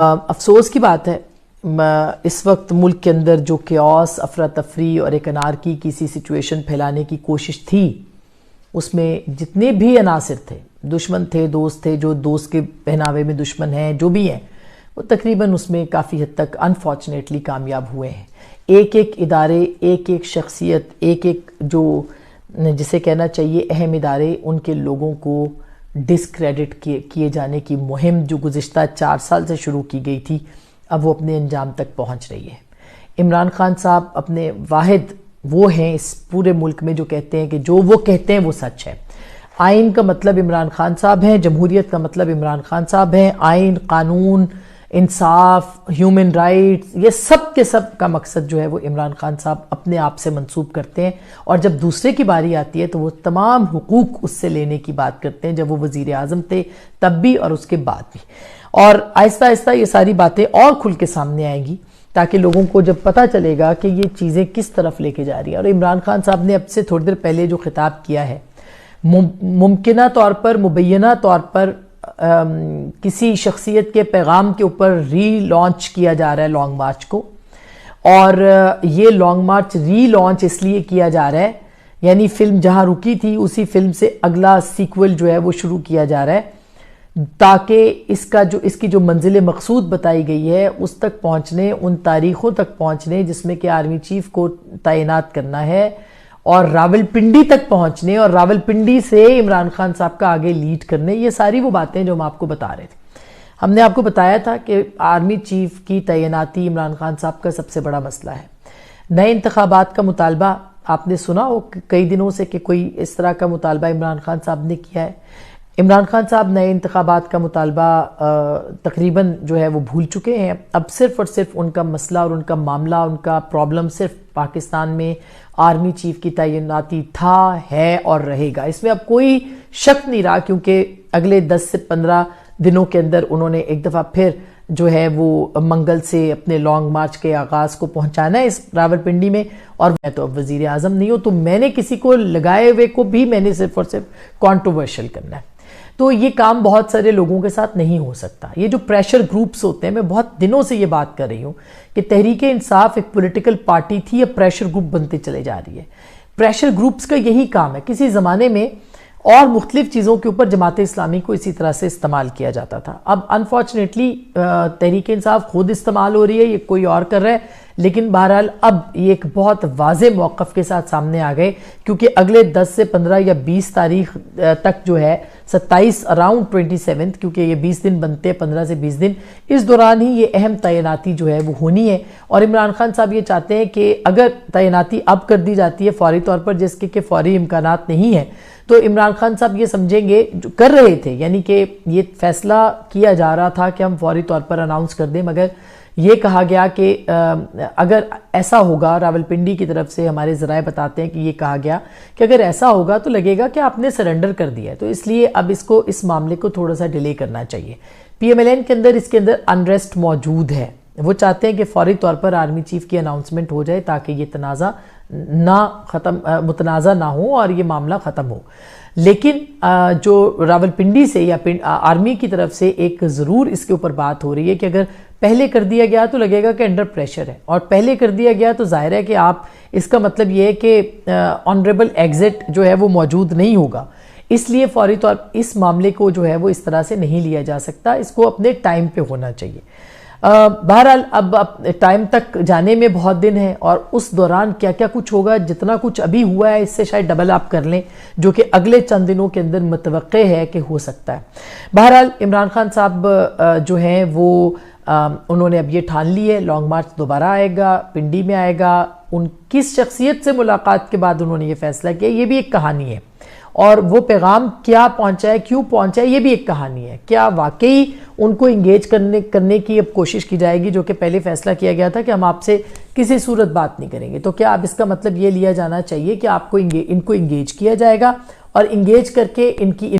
افسوس کی بات ہے اس وقت ملک کے اندر جو کیوس، افراتفری اور ایک انارکی کی سی سچویشن پھیلانے کی کوشش تھی، اس میں جتنے بھی عناصر تھے، دشمن تھے، دوست تھے، جو دوست کے پہناوے میں دشمن ہیں، جو بھی ہیں، وہ تقریباً اس میں کافی حد تک انفارچونیٹلی کامیاب ہوئے ہیں۔ ایک ایک ادارے، ایک ایک شخصیت، ایک ایک جو جسے کہنا چاہیے اہم ادارے، ان کے لوگوں کو ڈسکریڈٹ کیے جانے کی مہم جو گزشتہ 4 سال سے شروع کی گئی تھی، اب وہ اپنے انجام تک پہنچ رہی ہے۔ عمران خان صاحب اپنے واحد وہ ہیں اس پورے ملک میں جو کہتے ہیں کہ جو وہ کہتے ہیں وہ سچ ہے۔ آئین کا مطلب عمران خان صاحب ہیں، جمہوریت کا مطلب عمران خان صاحب ہیں، آئین، قانون، انصاف، ہیومن رائٹس، یہ سب کے سب کا مقصد جو ہے وہ عمران خان صاحب اپنے آپ سے منسوب کرتے ہیں، اور جب دوسرے کی باری آتی ہے تو وہ تمام حقوق اس سے لینے کی بات کرتے ہیں، جب وہ وزیر اعظم تھے تب بھی اور اس کے بعد بھی۔ اور آہستہ آہستہ یہ ساری باتیں اور کھل کے سامنے آئیں گی تاکہ لوگوں کو جب پتہ چلے گا کہ یہ چیزیں کس طرف لے کے جا رہی ہیں۔ اور عمران خان صاحب نے اب سے تھوڑی دیر پہلے جو خطاب کیا ہے، ممکنہ طور پر، مبینہ طور پر کسی شخصیت کے پیغام کے اوپر ری لانچ کیا جا رہا ہے لانگ مارچ کو، اور یہ لانگ مارچ ری لانچ اس لیے کیا جا رہا ہے، یعنی فلم جہاں رکی تھی اسی فلم سے اگلا سیکول جو ہے وہ شروع کیا جا رہا ہے، تاکہ اس کی جو منزل مقصود بتائی گئی ہے اس تک پہنچنے، ان تاریخوں تک پہنچنے جس میں کہ آرمی چیف کو تعینات کرنا ہے، اور راولپنڈی تک پہنچنے، اور راولپنڈی سے عمران خان صاحب کا آگے لیڈ کرنے، یہ ساری وہ باتیں جو ہم آپ کو بتا رہے تھے۔ ہم نے آپ کو بتایا تھا کہ آرمی چیف کی تعیناتی عمران خان صاحب کا سب سے بڑا مسئلہ ہے۔ نئے انتخابات کا مطالبہ آپ نے سنا ہو کئی دنوں سے کہ کوئی اس طرح کا مطالبہ عمران خان صاحب نے کیا ہے۔ عمران خان صاحب نئے انتخابات کا مطالبہ تقریباً جو ہے وہ بھول چکے ہیں۔ اب صرف اور صرف ان کا مسئلہ اور ان کا معاملہ، ان کا پرابلم صرف پاکستان میں آرمی چیف کی تعیناتی تھا، ہے اور رہے گا۔ اس میں اب کوئی شک نہیں رہا، کیونکہ اگلے 10 سے 15 دنوں کے اندر انہوں نے ایک دفعہ پھر جو ہے وہ منگل سے اپنے لانگ مارچ کے آغاز کو پہنچانا ہے اس راولپنڈی میں، اور میں تو اب وزیر اعظم نہیں ہوں، تو میں نے کسی کو لگائے ہوئے کو بھی میں نے صرف اور صرف کانٹروورشل کرنا ہے۔ تو یہ کام بہت سارے لوگوں کے ساتھ نہیں ہو سکتا۔ یہ جو پریشر گروپس ہوتے ہیں، میں بہت دنوں سے یہ بات کر رہی ہوں کہ تحریک انصاف ایک پولیٹیکل پارٹی تھی، اب پریشر گروپ بنتے چلے جا رہی ہے۔ پریشر گروپس کا یہی کام ہے۔ کسی زمانے میں اور مختلف چیزوں کے اوپر جماعت اسلامی کو اسی طرح سے استعمال کیا جاتا تھا۔ اب انفارچونیٹلی تحریک انصاف خود استعمال ہو رہی ہے، یہ کوئی اور کر رہا ہے، لیکن بہرحال اب یہ ایک بہت واضح موقف کے ساتھ سامنے آ گئے، کیونکہ اگلے 10 سے 15 یا 20 تاریخ تک جو ہے 27 اراؤنڈ 27، کیونکہ یہ 20 دن بنتے ہیں، 15 سے 20 دن، اس دوران ہی یہ اہم تعیناتی جو ہے وہ ہونی ہے۔ اور عمران خان صاحب یہ چاہتے ہیں کہ اگر تعیناتی اب کر دی جاتی ہے فوری طور پر، جس کے کہ فوری امکانات نہیں ہیں، تو عمران خان صاحب یہ سمجھیں گے، جو کر رہے تھے، یعنی کہ یہ فیصلہ کیا جا رہا تھا کہ ہم فوری طور پر اناؤنس کر دیں، مگر یہ کہا گیا کہ اگر ایسا ہوگا، راولپنڈی کی طرف سے ہمارے ذرائع بتاتے ہیں کہ یہ کہا گیا کہ اگر ایسا ہوگا تو لگے گا کہ آپ نے سرنڈر کر دیا ہے، تو اس لیے اب اس معاملے کو تھوڑا سا ڈیلے کرنا چاہیے۔ پی ایم ایل این کے اندر اس کے اندر انریسٹ موجود ہے، وہ چاہتے ہیں کہ فوری طور پر آرمی چیف کی اناؤنسمنٹ ہو جائے تاکہ یہ متنازع نہ ہو اور یہ معاملہ ختم ہو۔ لیکن جو راولپنڈی سے یا آرمی کی طرف سے ایک ضرور اس کے اوپر بات ہو رہی ہے کہ اگر پہلے کر دیا گیا تو لگے گا کہ انڈر پریشر ہے، اور پہلے کر دیا گیا تو ظاہر ہے کہ آپ، اس کا مطلب یہ ہے کہ آنریبل ایگزٹ جو ہے وہ موجود نہیں ہوگا، اس لیے فوری طور اس معاملے کو جو ہے وہ اس طرح سے نہیں لیا جا سکتا، اس کو اپنے ٹائم پہ ہونا چاہیے۔ بہرحال اب ٹائم تک جانے میں بہت دن ہے، اور اس دوران کیا کیا کچھ ہوگا، جتنا کچھ ابھی ہوا ہے اس سے شاید ڈبل اپ کر لیں، جو کہ اگلے چند دنوں کے اندر متوقع ہے کہ ہو سکتا ہے۔ بہرحال عمران خان صاحب جو ہیں وہ انہوں نے اب یہ ٹھان لی ہے، لانگ مارچ دوبارہ آئے گا، پنڈی میں آئے گا۔ ان کس شخصیت سے ملاقات کے بعد انہوں نے یہ فیصلہ کیا، یہ بھی ایک کہانی ہے، اور وہ پیغام کیا پہنچا ہے، کیوں پہنچا ہے، یہ بھی ایک کہانی ہے۔ کیا واقعی ان کو انگیج کرنے کی اب کوشش کی جائے گی، جو کہ پہلے فیصلہ کیا گیا تھا کہ ہم آپ سے کسی صورت بات نہیں کریں گے، تو کیا اب اس کا مطلب یہ لیا جانا چاہیے کہ ان کو انگیج کیا جائے گا، اور انگیج کر کے ان کی